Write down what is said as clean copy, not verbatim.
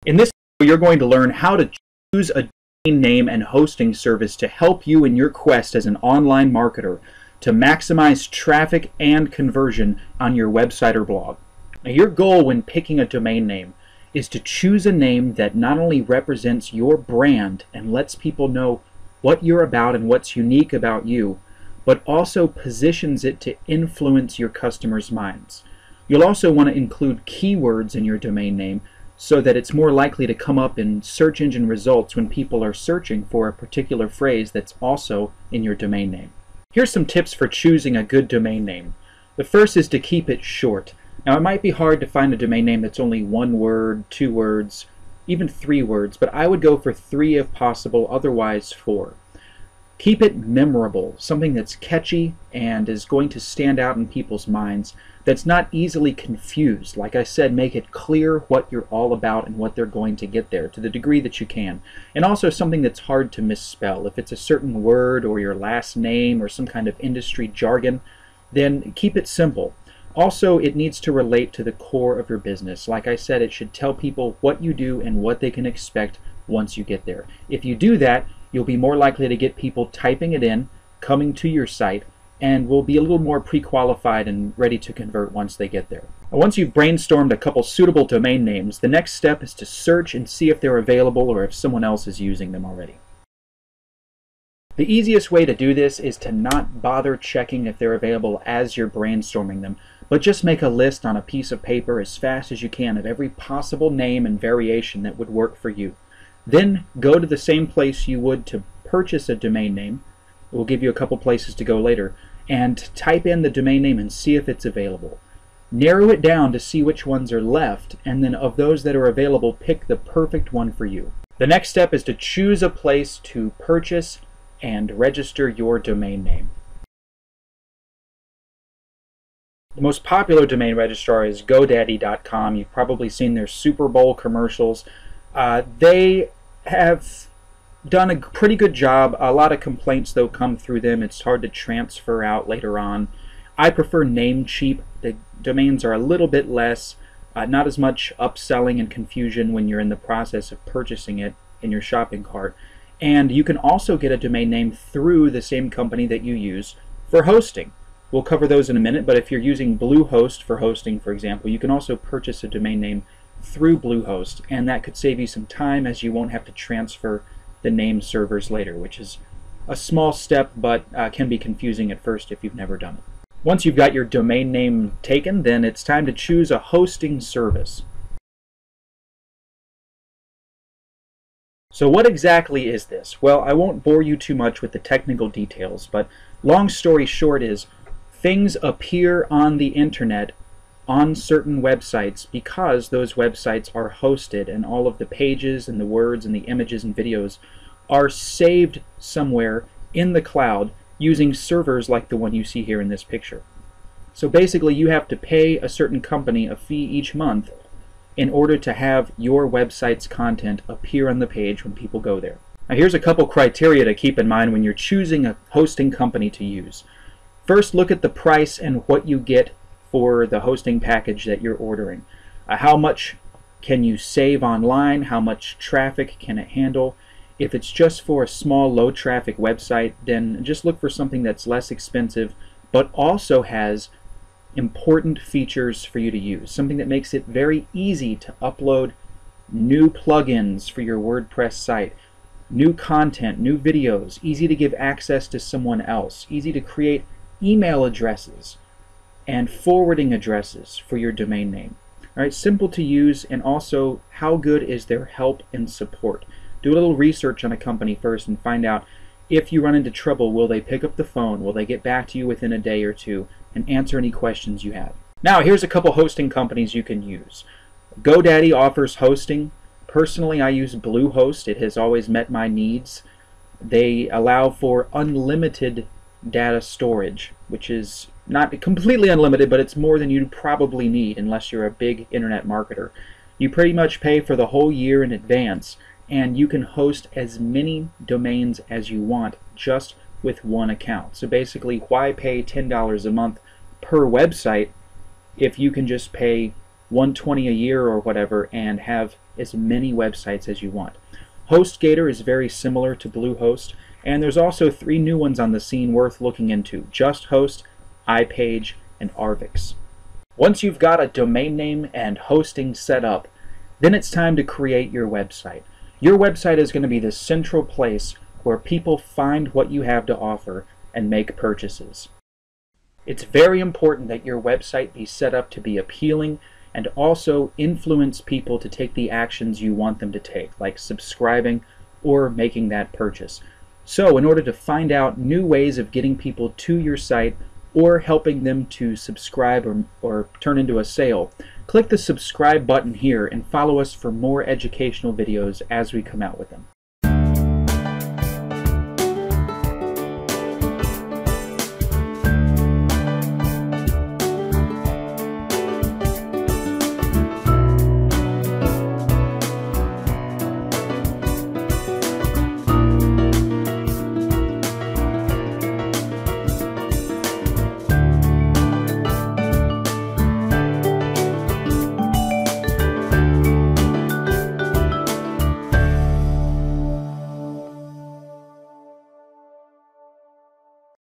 In this video, you're going to learn how to choose a domain name and hosting service to help you in your quest as an online marketer to maximize traffic and conversion on your website or blog. Now, your goal when picking a domain name is to choose a name that not only represents your brand and lets people know what you're about and what's unique about you, but also positions it to influence your customers' minds. You'll also want to include keywords in your domain name so that it's more likely to come up in search engine results when people are searching for a particular phrase that's also in your domain name. Here's some tips for choosing a good domain name. The first is to keep it short. Now, it might be hard to find a domain name that's only 1 word, 2 words, even 3 words, but I would go for 3 if possible, otherwise 4. Keep it memorable, something that's catchy and is going to stand out in people's minds, that's not easily confused. Like I said, make it clear what you're all about and what they're going to get there to the degree that you can. And also something that's hard to misspell. If it's a certain word or your last name or some kind of industry jargon, then keep it simple. Also, it needs to relate to the core of your business. Like I said, it should tell people what you do and what they can expect once you get there. If you do that, you'll be more likely to get people typing it in, coming to your site, and will be a little more pre-qualified and ready to convert once they get there. Once you've brainstormed a couple suitable domain names, the next step is to search and see if they're available or if someone else is using them already. The easiest way to do this is to not bother checking if they're available as you're brainstorming them, but just make a list on a piece of paper as fast as you can of every possible name and variation that would work for you. Then go to the same place you would to purchase a domain name. We'll give you a couple places to go later, and type in the domain name and see if it's available. Narrow it down to see which ones are left, and then of those that are available, pick the perfect one for you. The next step is to choose a place to purchase and register your domain name. The most popular domain registrar is GoDaddy.com. You've probably seen their Super Bowl commercials. They have done a pretty good job. A lot of complaints, though, come through them. It's hard to transfer out later on. I prefer Namecheap. The domains are a little bit less, not as much upselling and confusion when you're in the process of purchasing it in your shopping cart. And you can also get a domain name through the same company that you use for hosting. We'll cover those in a minute, but if you're using Bluehost for hosting, for example, you can also purchase a domain name through Bluehost, and that could save you some time as you won't have to transfer the name servers later, which is a small step but can be confusing at first if you've never done it. Once you've got your domain name taken, then it's time to choose a hosting service. So what exactly is this? Well, I won't bore you too much with the technical details, but long story short is things appear on the internet on certain websites because those websites are hosted, and all of the pages and the words and the images and videos are saved somewhere in the cloud using servers like the one you see here in this picture. So basically you have to pay a certain company a fee each month in order to have your website's content appear on the page when people go there. Now, here's a couple criteria to keep in mind when you're choosing a hosting company to use. First, look at the price and what you get for the hosting package that you're ordering. How much can you save online? How much traffic can it handle? If it's just for a small, low traffic website, then just look for something that's less expensive but also has important features for you to use. Something that makes it very easy to upload new plugins for your WordPress site, new content, new videos, easy to give access to someone else, easy to create email addresses and forwarding addresses for your domain name. All right, simple to use, and also how good is their help and support. Do a little research on a company first and find out if you run into trouble, will they pick up the phone? Will they get back to you within a day or two and answer any questions you have? Now, here's a couple hosting companies you can use. GoDaddy offers hosting. Personally, I use Bluehost. It has always met my needs. They allow for unlimited data storage, which is not completely unlimited, but it's more than you probably need unless you're a big internet marketer. You pretty much pay for the whole year in advance, and you can host as many domains as you want just with one account. So basically, why pay $10 a month per website if you can just pay $120 a year or whatever and have as many websites as you want. HostGator is very similar to Bluehost, and there's also 3 new ones on the scene worth looking into: JustHost, iPage, and Arvix. Once you've got a domain name and hosting set up, then it's time to create your website. Your website is going to be the central place where people find what you have to offer and make purchases. It's very important that your website be set up to be appealing and also influence people to take the actions you want them to take, like subscribing or making that purchase. So in order to find out new ways of getting people to your site or helping them to subscribe or turn into a sale, click the subscribe button here and follow us for more educational videos as we come out with them.